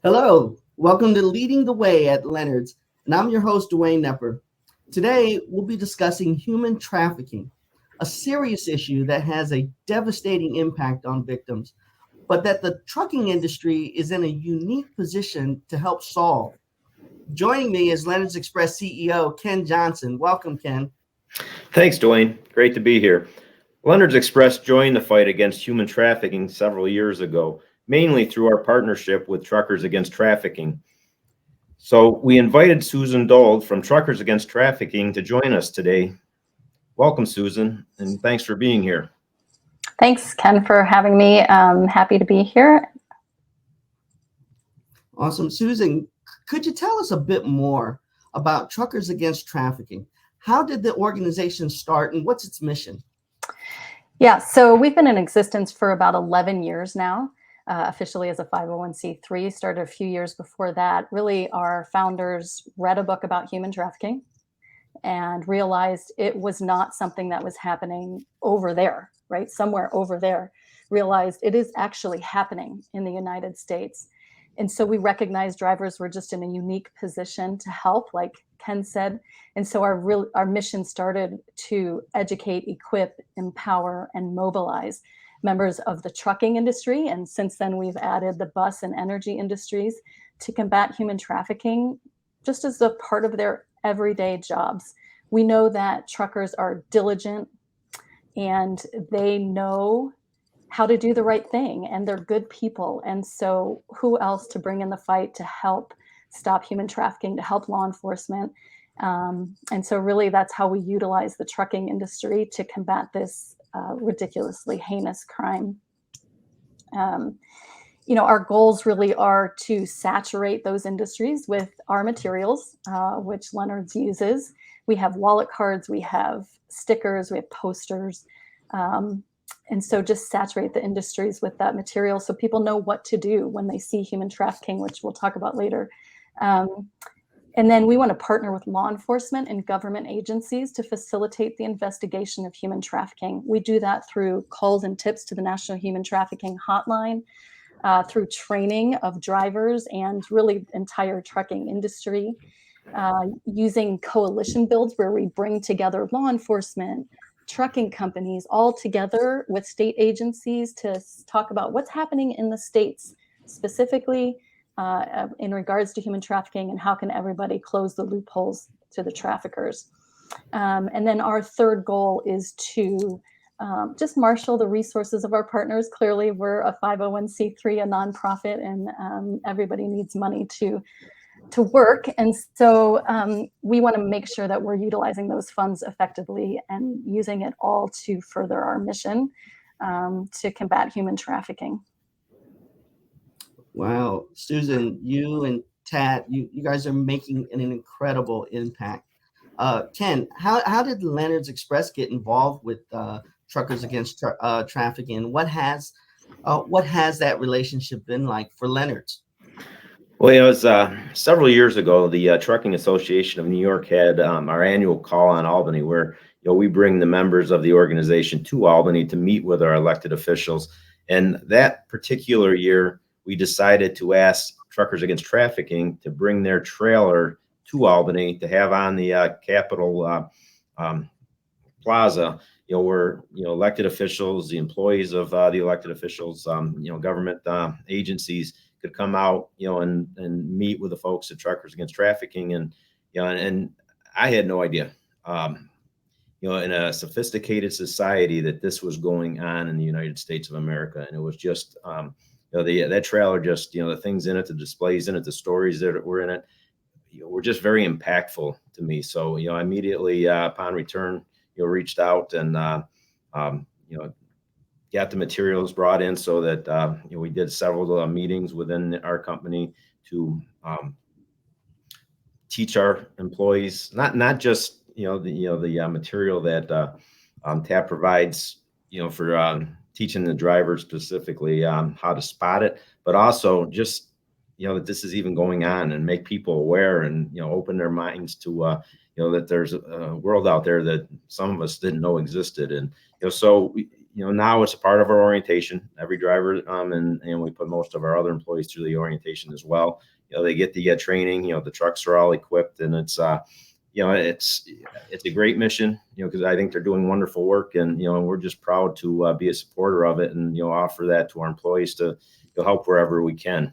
Hello, welcome to Leading the Way at Leonard's, and I'm your host, Dwayne Knepper. Today, we'll be discussing human trafficking, a serious issue that has a devastating impact on victims, but that the trucking industry is in a unique position to help solve. Joining me is Leonard's Express CEO, Ken Johnson. Welcome, Ken. Thanks, Dwayne. Great to be here. Leonard's Express joined the fight against human trafficking several years ago, mainly through our partnership with Truckers Against Trafficking. So we invited Susan Dold from Truckers Against Trafficking to join us today. Welcome, Susan, and thanks for being here. Thanks, Ken, for having me. Happy to be here. Awesome. Susan, could you tell us a bit more about Truckers Against Trafficking? How did the organization start and what's its mission? Yeah, so we've been in existence for about 11 years now, officially as a 501c3, started a few years before that. Really, our founders read a book about human trafficking and realized it was not something that was happening over there, right? Somewhere over there, realized it is actually happening in the United States. And so we recognized drivers were just in a unique position to help, like Ken said. And so our mission started to educate, equip, empower, and mobilize members of the trucking industry. And since then, we've added the bus and energy industries to combat human trafficking, just as a part of their everyday jobs. We know that truckers are diligent and they know how to do the right thing, and they're good people. And so who else to bring in the fight to help stop human trafficking, to help law enforcement? And so really that's how we utilize the trucking industry to combat this ridiculously heinous crime. Our goals really are to saturate those industries with our materials, which Leonard's uses. We have wallet cards, we have stickers, we have posters. And so just saturate the industries with that material so people know what to do when they see human trafficking, which we'll talk about later. And then we want to partner with law enforcement and government agencies to facilitate the investigation of human trafficking. We do that through calls and tips to the National Human Trafficking Hotline, through training of drivers and really entire trucking industry, using coalition builds where we bring together law enforcement, trucking companies all together with state agencies to talk about what's happening in the states, specifically in regards to human trafficking, and how can everybody close the loopholes to the traffickers. And then our third goal is to just marshal the resources of our partners. Clearly, we're a 501c3, a nonprofit, and everybody needs money to work. And so we want to make sure that we're utilizing those funds effectively and using it all to further our mission to combat human trafficking. Wow. Susan, you and Tat, you guys are making an incredible impact. Ken, how did Leonard's Express get involved with Truckers Against Trafficking? What has that relationship been like for Leonard's? Well, it was several years ago, the Trucking Association of New York had our annual call on Albany, where we bring the members of the organization to Albany to meet with our elected officials. And that particular year, we decided to ask Truckers Against Trafficking to bring their trailer to Albany to have on the Capitol Plaza, where elected officials, the employees of the elected officials, government agencies could come out, and meet with the folks at Truckers Against Trafficking. And I had no idea, in a sophisticated society, that this was going on in the United States of America. And it was just, that trailer, just, the things in it, the displays in it, the stories that were in it, were just very impactful to me. So, I immediately upon return, reached out and, got the materials brought in so that we did several meetings within our company to teach our employees not just the material that TAP provides for teaching the drivers specifically how to spot it, but also just that this is even going on, and make people aware, and open their minds to that there's a world out there that some of us didn't know existed. And so now it's a part of our orientation. Every driver, and we put most of our other employees through the orientation as well. They get to get training. The trucks are all equipped, and it's a great mission. Because I think they're doing wonderful work, and we're just proud to be a supporter of it, and offer that to our employees to help wherever we can.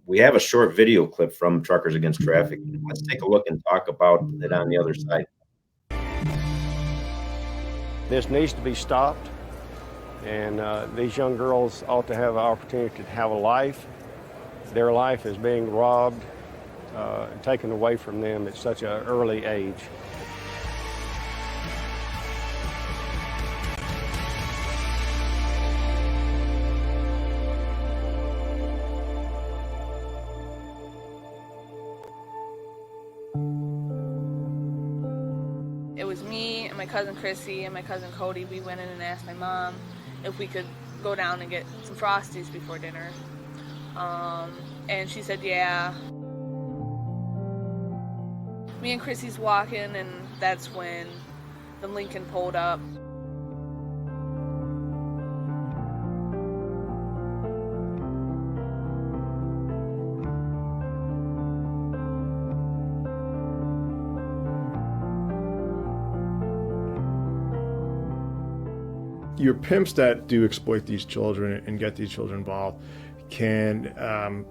We have a short video clip from Truckers Against Trafficking. Let's take a look and talk about it on the other side. This needs to be stopped, and these young girls ought to have an opportunity to have a life. Their life is being robbed and taken away from them at such an early age. It was me and my cousin Chrissy and my cousin Cody. We went in and asked my mom if we could go down and get some Frosties before dinner. And she said, yeah. Me and Chrissy's walking, and that's when the Lincoln pulled up. Your pimps that do exploit these children and get these children involved can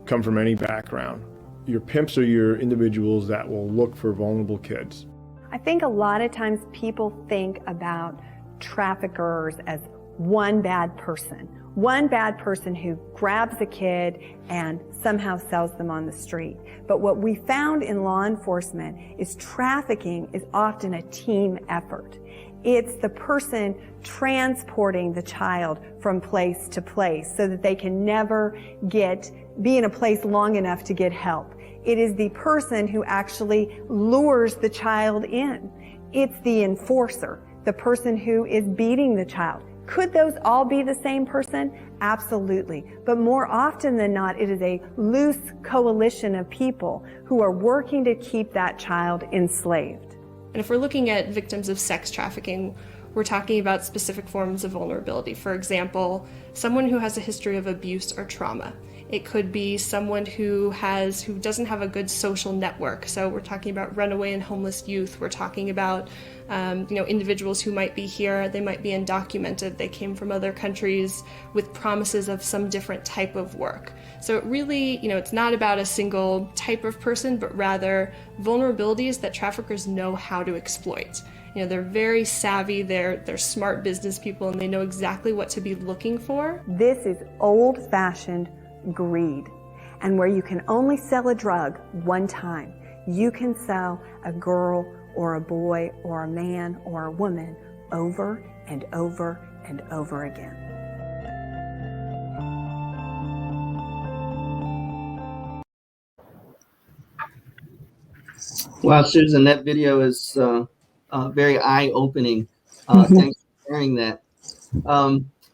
come from any background. Your pimps are your individuals that will look for vulnerable kids. I think a lot of times people think about traffickers as one bad person who grabs a kid and somehow sells them on the street. But what we found in law enforcement is trafficking is often a team effort. It's the person transporting the child from place to place so that they can never be in a place long enough to get help. It is the person who actually lures the child in. It's the enforcer, the person who is beating the child. Could those all be the same person? Absolutely. But more often than not, it is a loose coalition of people who are working to keep that child enslaved. And if we're looking at victims of sex trafficking, we're talking about specific forms of vulnerability. For example, someone who has a history of abuse or trauma. It could be someone who doesn't have a good social network. So we're talking about runaway and homeless youth. We're talking about individuals who might be here, they might be undocumented, they came from other countries with promises of some different type of work. So it really, it's not about a single type of person, but rather vulnerabilities that traffickers know how to exploit. They're very savvy, they're smart business people, and they know exactly what to be looking for. This is old-fashioned greed. And where you can only sell a drug one time, you can sell a girl or a boy or a man or a woman over and over and over again. Wow, Susan, that video is very eye-opening. Thanks for sharing that.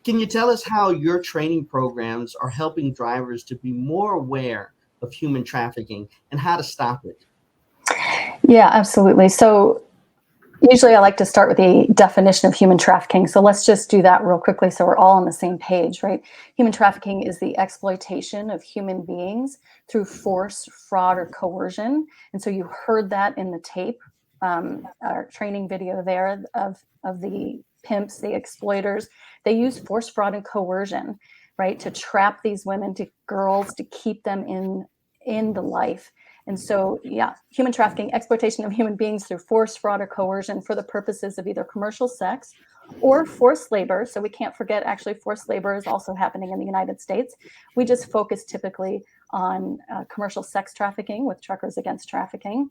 Can you tell us how your training programs are helping drivers to be more aware of human trafficking and how to stop it? Yeah, absolutely. So usually I like to start with the definition of human trafficking. So let's just do that real quickly so we're all on the same page, right? Human trafficking is the exploitation of human beings through force, fraud, or coercion. And so you heard that in the tape, our training video there of the pimps, the exploiters. They use force, fraud, and coercion, right, to trap these women, to girls, to keep them in the life. And so, yeah, human trafficking, exploitation of human beings through force, fraud, or coercion for the purposes of either commercial sex or forced labor. So we can't forget, actually, forced labor is also happening in the United States. We just focus typically on commercial sex trafficking with Truckers Against Trafficking.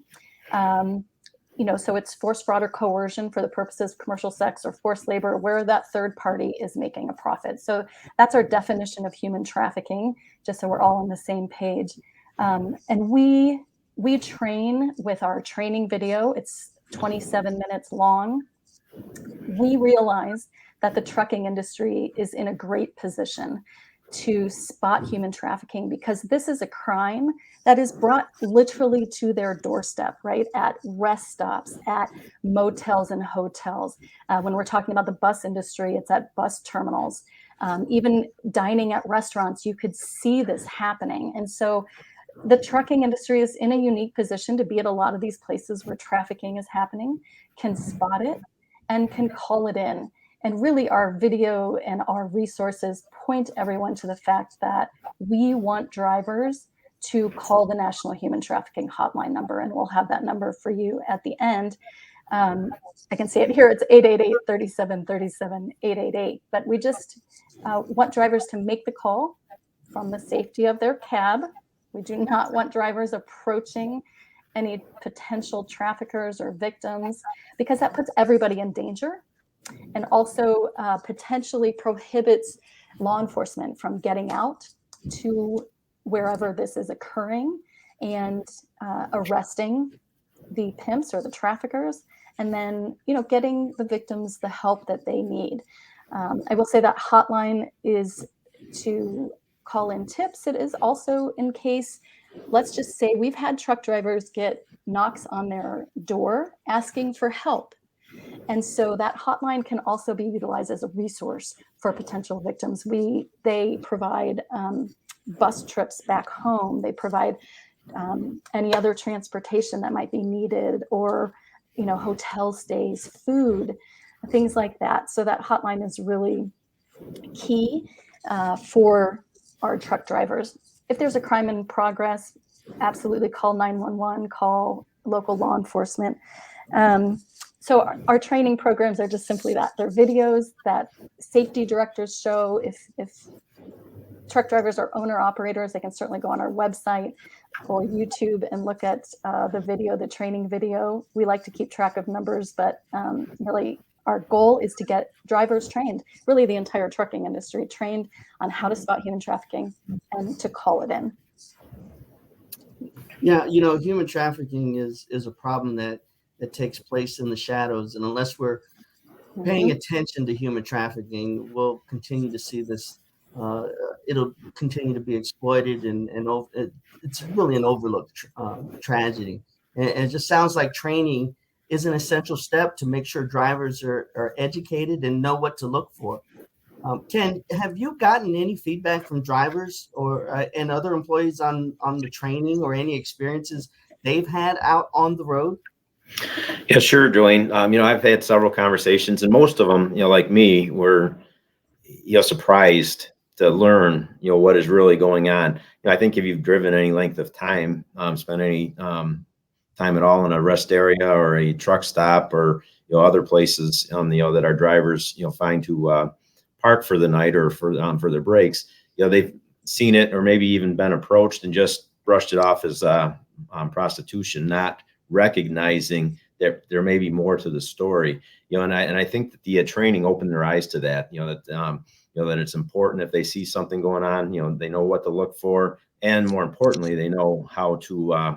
So it's forced fraud or coercion for the purposes of commercial sex or forced labor where that third party is making a profit. So that's our definition of human trafficking, just so we're all on the same page. And we train with our training video. It's 27 minutes long. We realize that the trucking industry is in a great position. to spot human trafficking, because this is a crime that is brought literally to their doorstep, right? At rest stops, at motels and hotels. When we're talking about the bus industry, it's at bus terminals. Even dining at restaurants, you could see this happening. And so the trucking industry is in a unique position to be at a lot of these places where trafficking is happening, can spot it, and can call it in. And really, our video and our resources point everyone to the fact that we want drivers to call the National Human Trafficking Hotline number, and we'll have that number for you at the end. I can see it here. It's 888-3737-888. But we just want drivers to make the call from the safety of their cab. We do not want drivers approaching any potential traffickers or victims, because that puts everybody in danger, and also potentially prohibits law enforcement from getting out to wherever this is occurring and arresting the pimps or the traffickers, and then, you know, getting the victims the help that they need. I will say that hotline is to call in tips. It is also in case, let's just say we've had truck drivers get knocks on their door asking for help. And so that hotline can also be utilized as a resource for potential victims. They provide bus trips back home. They provide any other transportation that might be needed, or, you know, hotel stays, food, things like that. So that hotline is really key for our truck drivers. If there's a crime in progress, absolutely call 911, call local law enforcement. So our training programs are just simply that. They're videos that safety directors show. If truck drivers are owner operators, they can certainly go on our website or YouTube and look at the video, the training video. We like to keep track of numbers, but really our goal is to get drivers trained, really the entire trucking industry trained on how to spot human trafficking and to call it in. Yeah, you know, human trafficking is a problem that takes place in the shadows, and unless we're paying attention to human trafficking, we'll continue to see this. It'll continue to be exploited, and it's really an overlooked tragedy. And it just sounds like training is an essential step to make sure drivers are educated and know what to look for. Ken, have you gotten any feedback from drivers or and other employees on the training, or any experiences they've had out on the road? Yeah, sure, Dwayne. You know, I've had several conversations, and most of them, you know, like me, were, you know, surprised to learn, you know, what is really going on. You know, I think if you've driven any length of time, spent any time at all in a rest area or a truck stop, or, you know, other places, you know, that our drivers, you know, find to park for the night or for their breaks, you know, they've seen it, or maybe even been approached and just brushed it off as prostitution, not recognizing that there may be more to the story. You know, and I think that the training opened their eyes to that. You know, that you know, that it's important if they see something going on, you know, they know what to look for, and more importantly, they know how to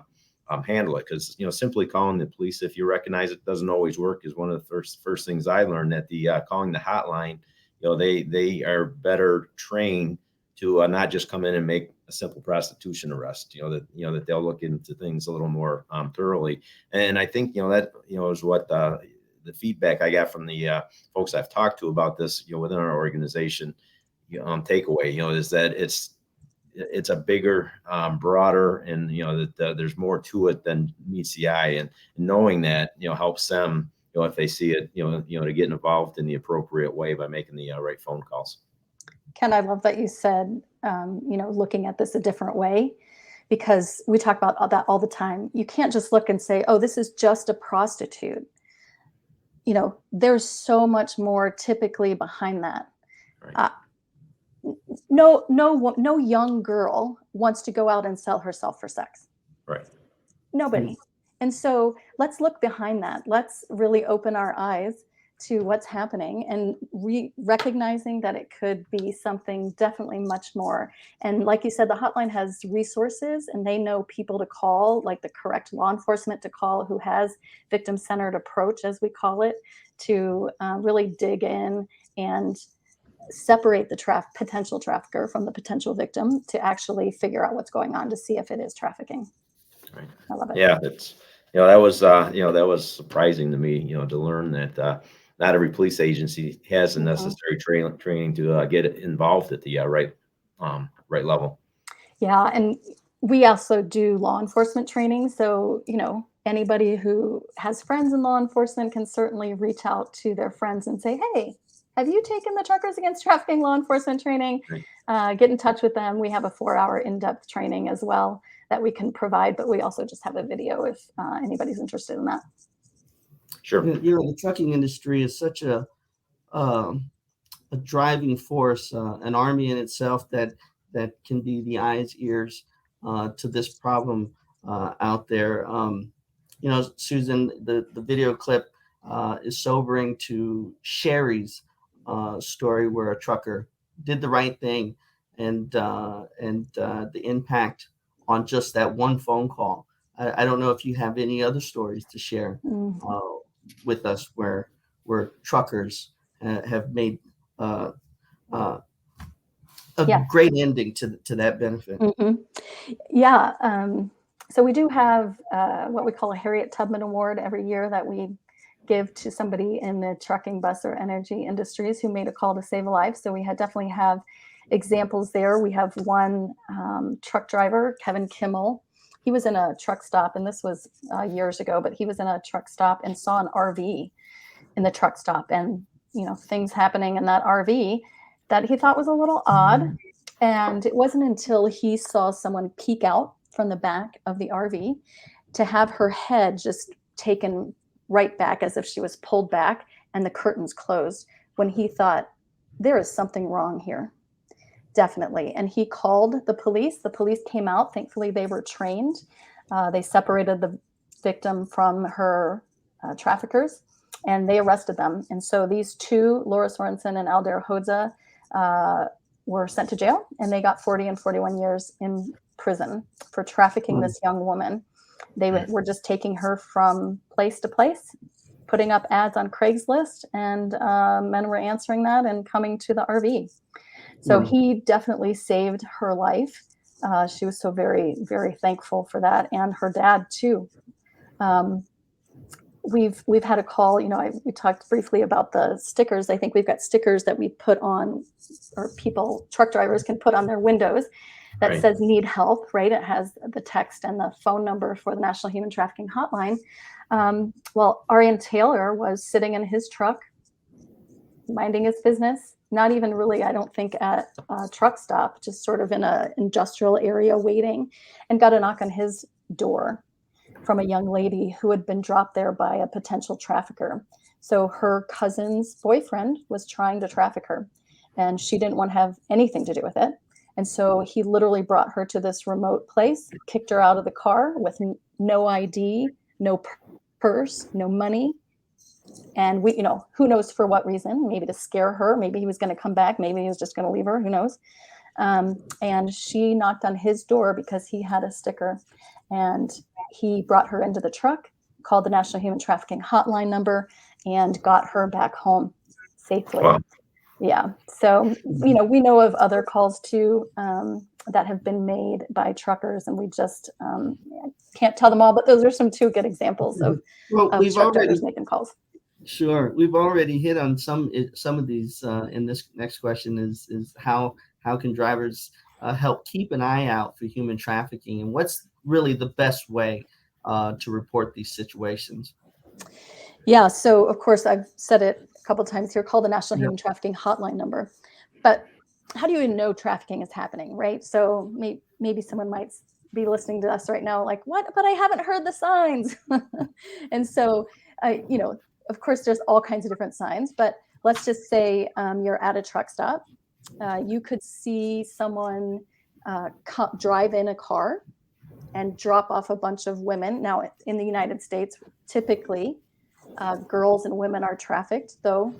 handle it. Because, you know, simply calling the police if you recognize it doesn't always work is one of the first things I learned. That the calling the hotline, you know, they are better trained to not just come in and make a simple prostitution arrest. You know, that they'll look into things a little more thoroughly. And I think, you know, that, you know, is what the feedback I got from the folks I've talked to about this, you know, within our organization, takeaway, you know, is that it's a bigger, broader, and, you know, that there's more to it than meets the eye, and knowing that, you know, helps them, you know, if they see it, you know, to get involved in the appropriate way by making the right phone calls. Ken, I love that you said, you know, looking at this a different way, because we talk about that all the time. You can't just look and say, oh, this is just a prostitute. You know, there's so much more typically behind that. Right. No young girl wants to go out and sell herself for sex. Right. Nobody. And so let's look behind that. Let's really open our eyes to what's happening, and recognizing that it could be something definitely much more. And like you said, the hotline has resources, and they know people to call, like the correct law enforcement to call, who has victim-centered approach, as we call it, to really dig in and separate the potential trafficker from the potential victim to actually figure out what's going on to see if it is trafficking. Right. I love it. Yeah, it's that was surprising to me, to learn that not every police agency has the necessary training to get involved at the right level. Yeah, and we also do law enforcement training. So, anybody who has friends in law enforcement can certainly reach out to their friends and say, hey, have you taken the Truckers Against Trafficking law enforcement training? Right. Get in touch with them. We have a 4-hour in-depth training as well that we can provide, but we also just have a video if anybody's interested in that. Sure. The trucking industry is such a driving force, an army in itself that can be the eyes, ears to this problem out there. Susan, the video clip is sobering to Sherry's story, where a trucker did the right thing, and the impact on just that one phone call. I don't know if you have any other stories to share with us where truckers have made great ending to that benefit. Mm-hmm. Yeah. So we do have what we call a Harriet Tubman Award every year that we give to somebody in the trucking, bus, or energy industries who made a call to save a life. So we definitely have examples there. We have one truck driver, Kevin Kimmel. He was in a truck stop, and this was years ago, but he was in a truck stop and saw an RV in the truck stop, and things happening in that RV that he thought was a little odd. And it wasn't until he saw someone peek out from the back of the RV to have her head just taken right back as if she was pulled back and the curtains closed, when he thought, there is something wrong here. Definitely. And he called the police. The police came out. Thankfully, they were trained. They separated the victim from her traffickers, and they arrested them. And so these two, Laura Sorensen and Aldair Hodza, were sent to jail, and they got 40 and 41 years in prison for trafficking this young woman. They were just taking her from place to place, putting up ads on Craigslist, and men were answering that and coming to the RV. So he definitely saved her life. She was so very, very thankful for that, and her dad too. We've had a call. We talked briefly about the stickers. I think we've got stickers that we put on, or truck drivers can put on their windows, that says "Need help." Right? It has the text and the phone number for the National Human Trafficking Hotline. Well, Arian Taylor was sitting in his truck, minding his business. Not even really, I don't think, at a truck stop, just sort of in an industrial area waiting, and got a knock on his door from a young lady who had been dropped there by a potential trafficker. So her cousin's boyfriend was trying to traffic her, and she didn't want to have anything to do with it. And so he literally brought her to this remote place, kicked her out of the car with no ID, no purse, no money. And who knows for what reason? Maybe to scare her. Maybe he was going to come back. Maybe he was just going to leave her. Who knows? And she knocked on his door because he had a sticker, and he brought her into the truck, called the National Human Trafficking Hotline number, and got her back home safely. Wow. Yeah. So, we know of other calls too that have been made by truckers, and we just can't tell them all, but those are some two good examples of truck drivers making calls. Sure. We've already hit on some of these in this next question is how can drivers help keep an eye out for human trafficking, and what's really the best way to report these situations? Yeah. So, of course, I've said it a couple of times here, call the National Human Trafficking Hotline number. But how do you even know trafficking is happening, right? So maybe someone might be listening to us right now like, what? But I haven't heard the signs. And so, of course, there's all kinds of different signs, but let's just say you're at a truck stop. You could see someone drive in a car and drop off a bunch of women. Now, in the United States, typically, girls and women are trafficked, though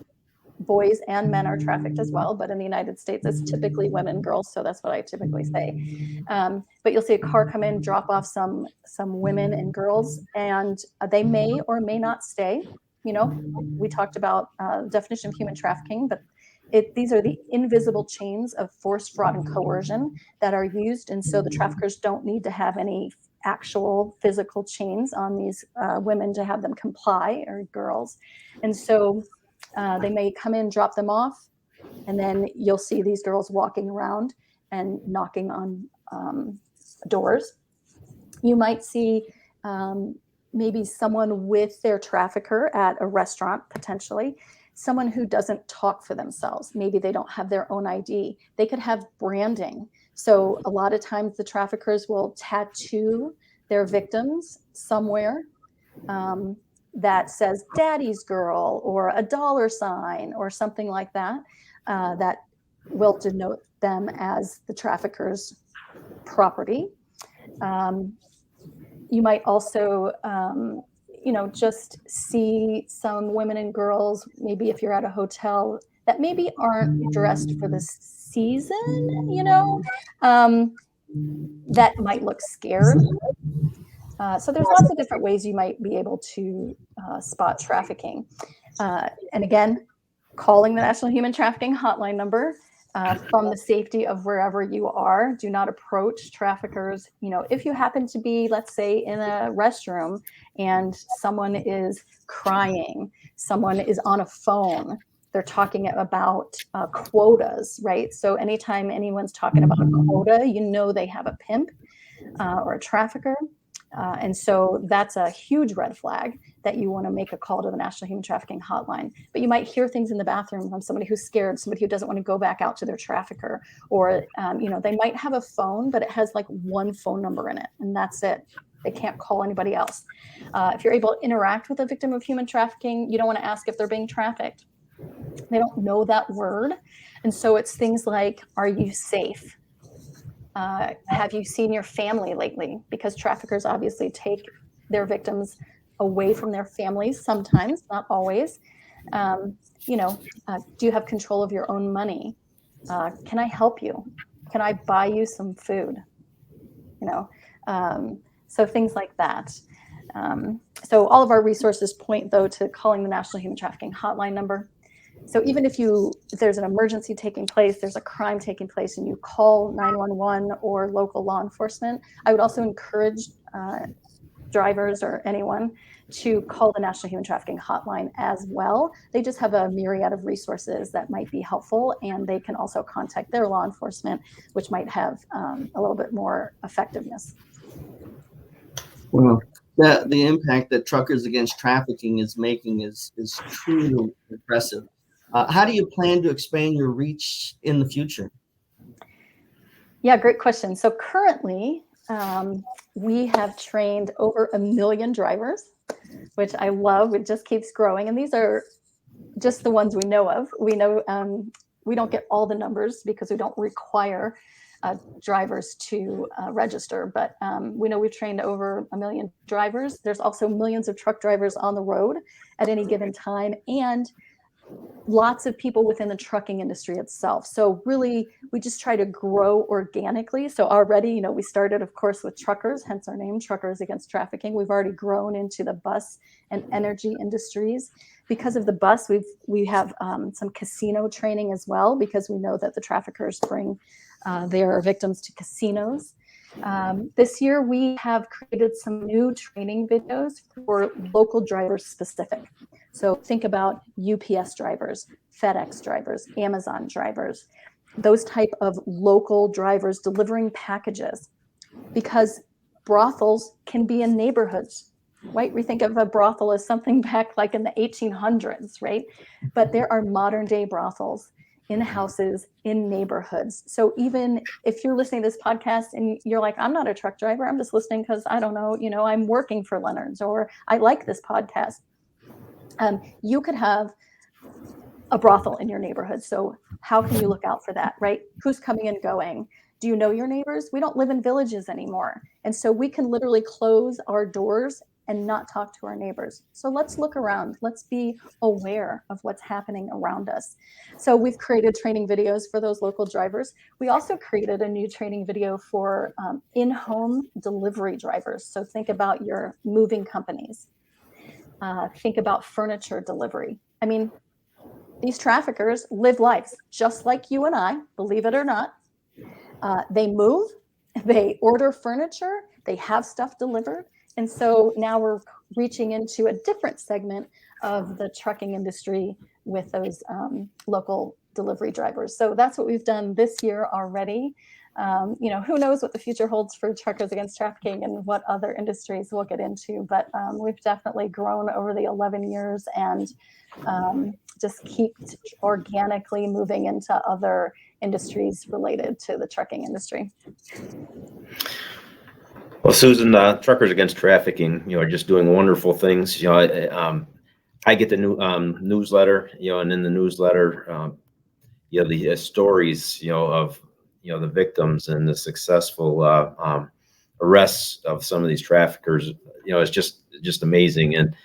boys and men are trafficked as well. But in the United States, it's typically women, girls. So that's what I typically say. But you'll see a car come in, drop off some women and girls, and they may or may not stay. We talked about definition of human trafficking, but these are the invisible chains of force, fraud, and coercion that are used. And so the traffickers don't need to have any actual physical chains on these women to have them comply, or girls. And so they may come in, drop them off, and then you'll see these girls walking around and knocking on doors. You might see maybe someone with their trafficker at a restaurant, potentially, someone who doesn't talk for themselves. Maybe they don't have their own ID. They could have branding. So a lot of times the traffickers will tattoo their victims somewhere that says daddy's girl or a $sign or something like that, that will denote them as the trafficker's property. You might also, just see some women and girls, maybe if you're at a hotel, that maybe aren't dressed for the season, that might look scared. So there's lots of different ways you might be able to spot trafficking. And again, calling the National Human Trafficking Hotline number from the safety of wherever you are. Do not approach traffickers. If you happen to be, let's say, in a restroom and someone is crying, someone is on a phone, they're talking about quotas, right? So anytime anyone's talking about a quota, they have a pimp or a trafficker. And so that's a huge red flag that you want to make a call to the National Human Trafficking Hotline. But you might hear things in the bathroom from somebody who's scared, somebody who doesn't want to go back out to their trafficker, or, they might have a phone, but it has like one phone number in it, and that's it. They can't call anybody else. If you're able to interact with a victim of human trafficking, you don't want to ask if they're being trafficked. They don't know that word. And so it's things like, are you safe? Have you seen your family lately? Because traffickers obviously take their victims away from their families sometimes, not always. Do you have control of your own money? Can I help you? Can I buy you some food? So things like that. So all of our resources point, though, to calling the National Human Trafficking Hotline number. So even if there's an emergency taking place, there's a crime taking place, and you call 911 or local law enforcement, I would also encourage drivers or anyone to call the National Human Trafficking Hotline as well. They just have a myriad of resources that might be helpful, and they can also contact their law enforcement, which might have a little bit more effectiveness. Well, the impact that Truckers Against Trafficking is making is truly impressive. How do you plan to expand your reach in the future? Yeah, great question. So currently, we have trained over 1 million drivers, which I love. It just keeps growing. And these are just the ones we know of. We know we don't get all the numbers because we don't require drivers to register, but we know we've trained over 1 million drivers. There's also millions of truck drivers on the road at any given time, and lots of people within the trucking industry itself. So really, we just try to grow organically. So already, we started, of course, with truckers, hence our name, Truckers Against Trafficking. We've already grown into the bus and energy industries. Because of the bus, we have some casino training as well, because we know that the traffickers bring their victims to casinos. This year, we have created some new training videos for local drivers specific. So think about UPS drivers, FedEx drivers, Amazon drivers, those type of local drivers delivering packages, because brothels can be in neighborhoods, right? We think of a brothel as something back like in the 1800s, right? But there are modern day brothels in houses, in neighborhoods. So even if you're listening to this podcast and you're like, I'm not a truck driver, I'm just listening because I don't know, I'm working for Leonard's, or I like this podcast. You could have a brothel in your neighborhood. So how can you look out for that, right? Who's coming and going? Do you know your neighbors? We don't live in villages anymore. And so we can literally close our doors and not talk to our neighbors. So let's look around. Let's be aware of what's happening around us. So we've created training videos for those local drivers. We also created a new training video for in-home delivery drivers. So think about your moving companies. Think about furniture delivery. I mean, these traffickers live lives just like you and I, believe it or not. They move, they order furniture, they have stuff delivered. And so now we're reaching into a different segment of the trucking industry with those local delivery drivers. So that's what we've done this year already. Who knows what the future holds for Truckers Against Trafficking and what other industries we'll get into, but we've definitely grown over the 11 years and just keep organically moving into other industries related to the trucking industry. Well, Susan, Truckers Against Trafficking, are just doing wonderful things. I get the new newsletter, and in the newsletter, the stories, of the victims and the successful arrests of some of these traffickers. It's just amazing, and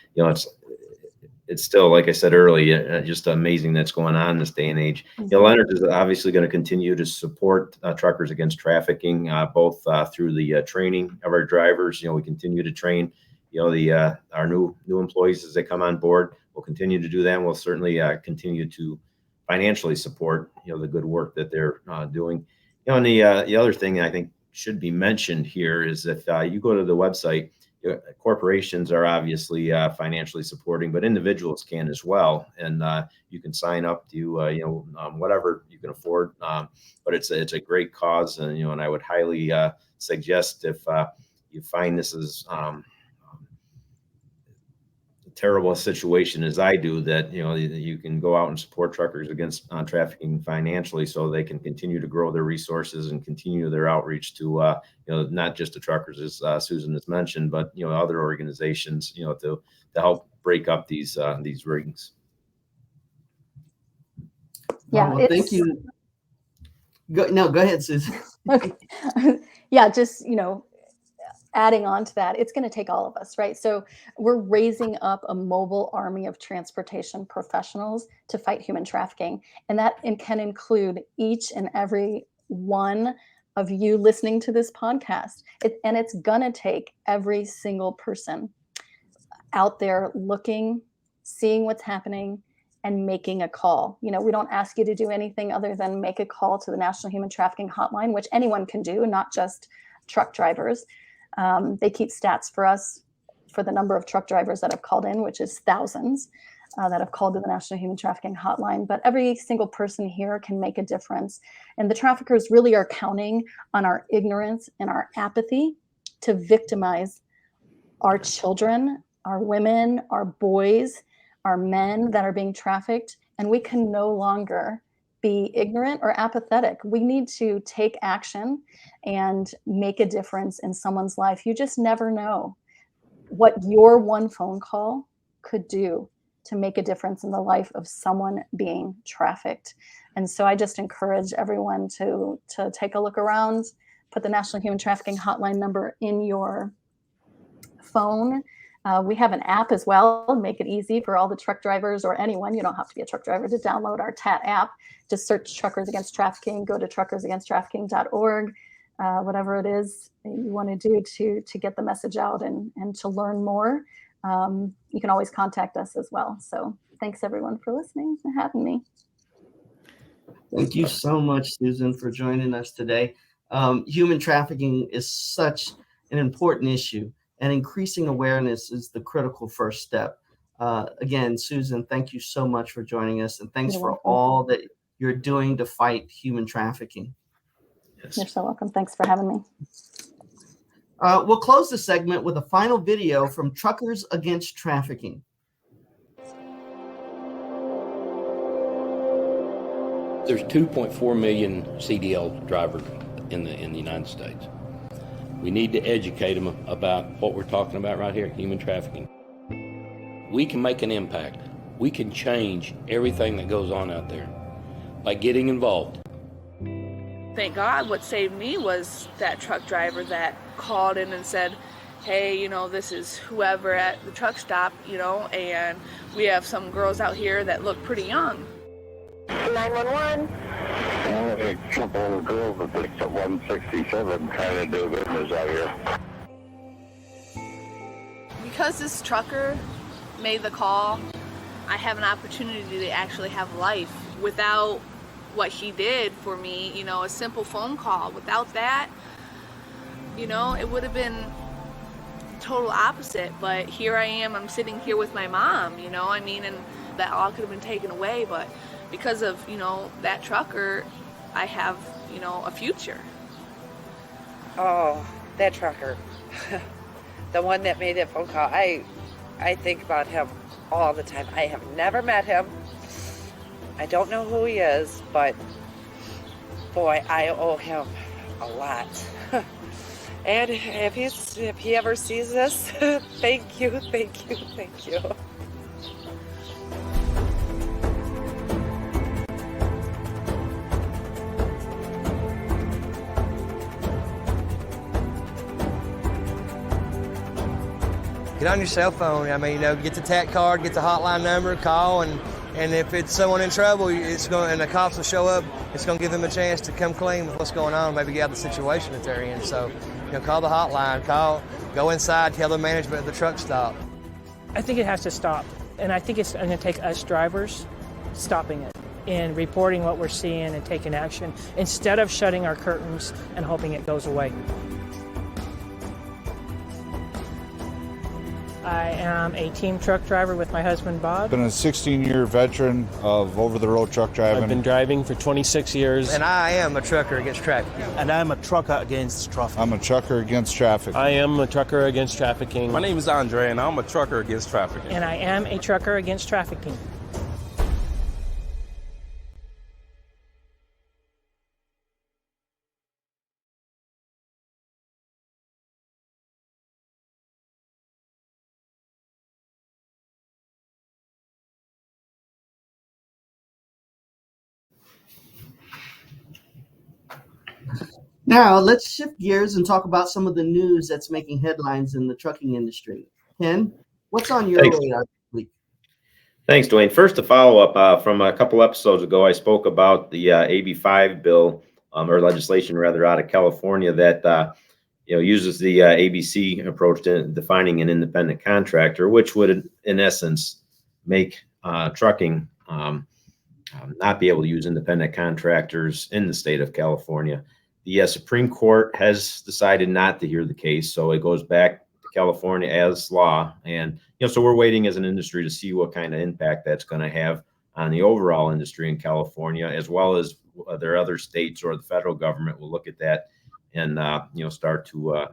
it's still, like I said earlier, just amazing that's going on in this day and age. Leonard is obviously going to continue to support Truckers Against Trafficking, both through the training of our drivers. We continue to train, our new employees as they come on board. We'll continue to do that. And we'll certainly continue to financially support, the good work that they're doing. And the other thing I think should be mentioned here is if you go to the website, corporations are obviously financially supporting, but individuals can as well. And you can sign up to, whatever you can afford. But it's a great cause. And, and I would highly suggest if you find this is a terrible situation as I do, that, you can go out and support Truckers Against Trafficking financially so they can continue to grow their resources and continue their outreach to, not just the truckers, as Susan has mentioned, but, other organizations, to help break up these rings. Yeah. Well, thank you. Go ahead, Susan. Okay. Yeah. Just, adding on to that, it's going to take all of us, right? So we're raising up a mobile army of transportation professionals to fight human trafficking. And that can include each and every one of you listening to this podcast. And it's going to take every single person out there looking, seeing what's happening, and making a call. We don't ask you to do anything other than make a call to the National Human Trafficking Hotline, which anyone can do, not just truck drivers. They keep stats for us for the number of truck drivers that have called in, which is thousands that have called to the National Human Trafficking Hotline. But every single person here can make a difference. And the traffickers really are counting on our ignorance and our apathy to victimize our children, our women, our boys, our men that are being trafficked. And we can no longer be ignorant or apathetic. We need to take action and make a difference in someone's life. You just never know what your one phone call could do to make a difference in the life of someone being trafficked. And so I just encourage everyone to take a look around, put the National Human Trafficking Hotline number in your phone. We have an app as well, make it easy for all the truck drivers or anyone. You don't have to be a truck driver to download our TAT app. Just search Truckers Against Trafficking, go to truckersagainsttrafficking.org, whatever it is you want to do to get the message out and to learn more. You can always contact us as well. So thanks everyone for listening and having me. Thank you so much, Susan, for joining us today. Human trafficking is such an important issue, and increasing awareness is the critical first step. Again, Susan, thank you so much for joining us, and thanks for all that you're doing to fight human trafficking. Yes. You're so welcome. Thanks for having me. We'll close the segment with a final video from Truckers Against Trafficking. There's 2.4 million CDL drivers in the United States. We need to educate them about what we're talking about right here, human trafficking. We can make an impact. We can change everything that goes on out there by getting involved. Thank God what saved me was that truck driver that called in and said, hey, this is whoever at the truck stop, and we have some girls out here that look pretty young. 911. A couple of girls that picked up 167 trying to do business out here. Because this trucker made the call, I have an opportunity to actually have life. Without what he did for me, you know, a simple phone call, without that, you know, it would have been total opposite. But here I am, I'm sitting here with my mom, you know, I mean, and that all could have been taken away, but because of, you know, that trucker, I have, you know, a future. Oh, that trucker. The one that made that phone call. I think about him all the time. I have never met him. I don't know who he is, but boy, I owe him a lot. And if he ever sees this, thank you. Get on your cell phone. I mean, you know, get the TAC card, get the hotline number, call, and if it's someone in trouble, and the cops will show up, it's going to give them a chance to come clean with what's going on, maybe get out of the situation that they're in. So, you know, call the hotline, go inside, tell the management of the truck stop. I think it has to stop, and I think it's going to take us drivers stopping it and reporting what we're seeing and taking action instead of shutting our curtains and hoping it goes away. I am a team truck driver with my husband, Bob. I've been a 16-year veteran of over-the-road truck driving. I've been driving for 26 years. And I am a trucker against trafficking. And I'm a trucker against trafficking. I'm a trucker against trafficking. I am a trucker against trafficking. My name is Andre, and I'm a trucker against trafficking. And I am a trucker against trafficking. Now, let's shift gears and talk about some of the news that's making headlines in the trucking industry. Ken, what's on your radar this week? Thanks, Dwayne. First, to follow up from a couple episodes ago, I spoke about the AB5 bill, or legislation rather, out of California that uses the ABC approach to defining an independent contractor, which would, in essence, make trucking not be able to use independent contractors in the state of California. The Supreme Court has decided not to hear the case, so it goes back to California as law. And so we're waiting as an industry to see what kind of impact that's going to have on the overall industry in California, as well as whether other states or the federal government will look at that and start to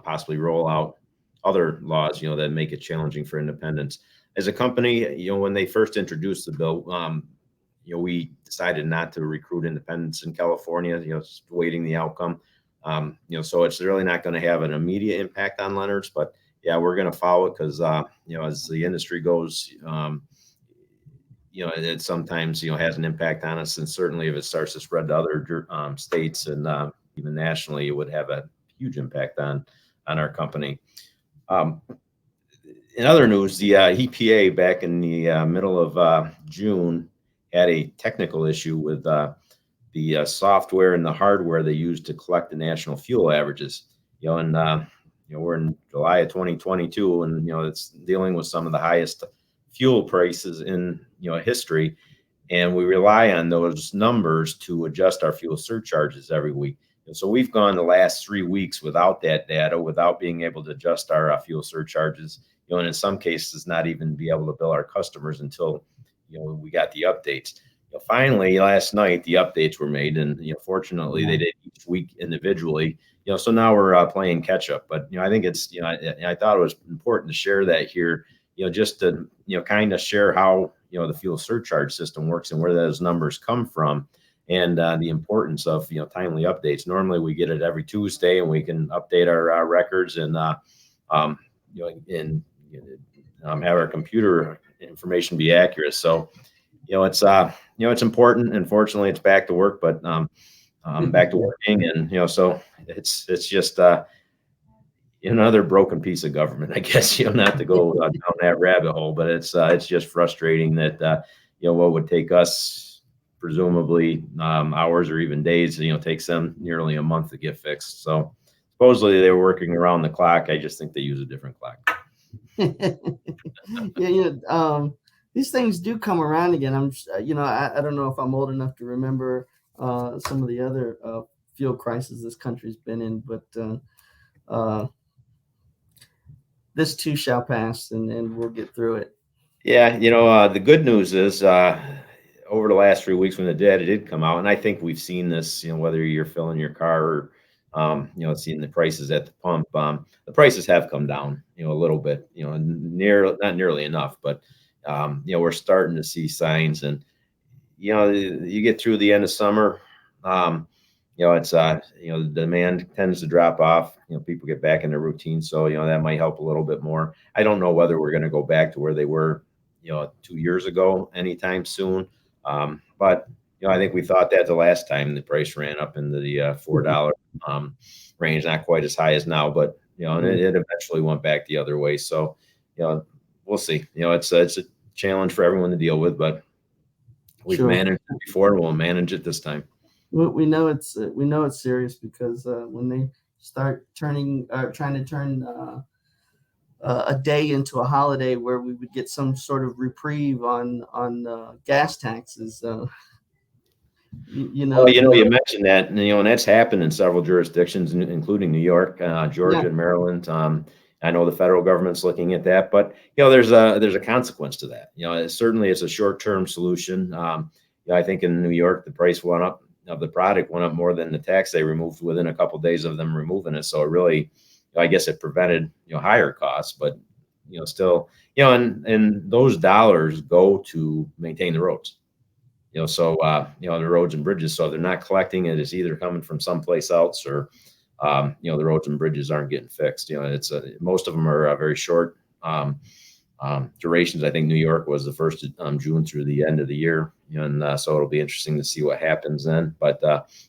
possibly roll out other laws that make it challenging for independents. As a company, when they first introduced the bill, we decided not to recruit independents in California, just waiting the outcome. So it's really not going to have an immediate impact on Leonard's, but yeah, we're going to follow it because, as the industry goes, it sometimes, has an impact on us. And certainly if it starts to spread to other states and even nationally, it would have a huge impact on our company. In other news, the EPA back in the middle of June had a technical issue with the software and the hardware they use to collect the national fuel averages. We're in July of 2022, and it's dealing with some of the highest fuel prices in history, and we rely on those numbers to adjust our fuel surcharges every week. And so we've gone the last 3 weeks without that data, without being able to adjust our fuel surcharges. And in some cases, not even be able to bill our customers until we got the updates. Finally, last night, the updates were made, and fortunately, they did each week individually. So now we're playing catch up. But I think it's I thought it was important to share that here. Just to kind of share how the fuel surcharge system works and where those numbers come from, and the importance of timely updates. Normally, we get it every Tuesday, and we can update our records and have our computer information be accurate. So, it's important. Unfortunately, it's back to work, but back to working, and so it's just another broken piece of government, I guess. Not to go down that rabbit hole, but it's just frustrating that what would take us presumably hours or even days, takes them nearly a month to get fixed. So supposedly they were working around the clock. I just think they use a different clock. Yeah, these things do come around again. I don't know if I'm old enough to remember some of the other fuel crises this country's been in, but this too shall pass, and we'll get through it. Yeah, the good news is over the last 3 weeks when the data did come out, and I think we've seen this, whether you're filling your car or, seeing the prices at the pump, the prices have come down, a little bit, not nearly enough, but, we're starting to see signs, and, you get through the end of summer, it's, the demand tends to drop off, people get back in their routine. So, that might help a little bit more. I don't know whether we're going to go back to where they were, 2 years ago anytime soon. But, I think we thought that the last time the price ran up into the $4 range, not quite as high as now, but, and it eventually went back the other way. So, we'll see. It's a challenge for everyone to deal with, but we've managed it before, and we'll manage it this time. We know it's serious because when they start trying to turn a day into a holiday where we would get some sort of reprieve on gas taxes, you mentioned that, and that's happened in several jurisdictions, including New York, Georgia, and Maryland. I know the federal government's looking at that, but there's a consequence to that. Certainly it's a short-term solution. I think in New York the price went up. Of the product went up more than the tax they removed within a couple of days of them removing it. So it really, I guess it prevented, higher costs, but, still, and those dollars go to maintain the roads, so, the roads and bridges. So they're not collecting it. It's either coming from someplace else or, the roads and bridges aren't getting fixed. It's most of them are very short, durations. I think New York was the first June through the end of the year, and so it'll be interesting to see what happens then. But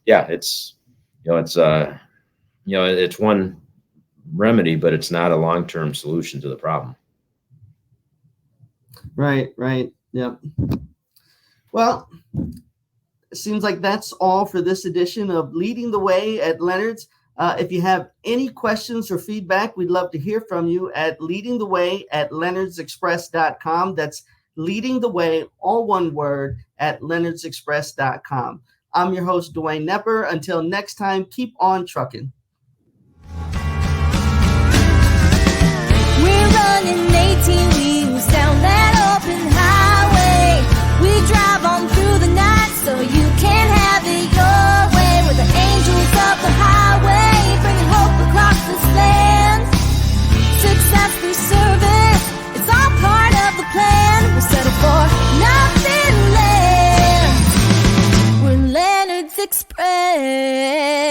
it's it's one remedy, but it's not a long-term solution to the problem. Right. Yep. Well, it seems like that's all for this edition of Leading the Way at Leonard's. If you have any questions or feedback, we'd love to hear from you at leadingtheway@leonardsexpress.com. That's leading the way, all one word, at leonardsexpress.com. I'm your host, Dwayne Knepper. Until next time, keep on trucking. We're running 18 wheels down that open highway. We drive on through the night so you can have it your way. We're the angels of the highway, bringing hope across this land. Success through service, it's all part of the plan. We're settled for nothing less. We're Leonard's Express.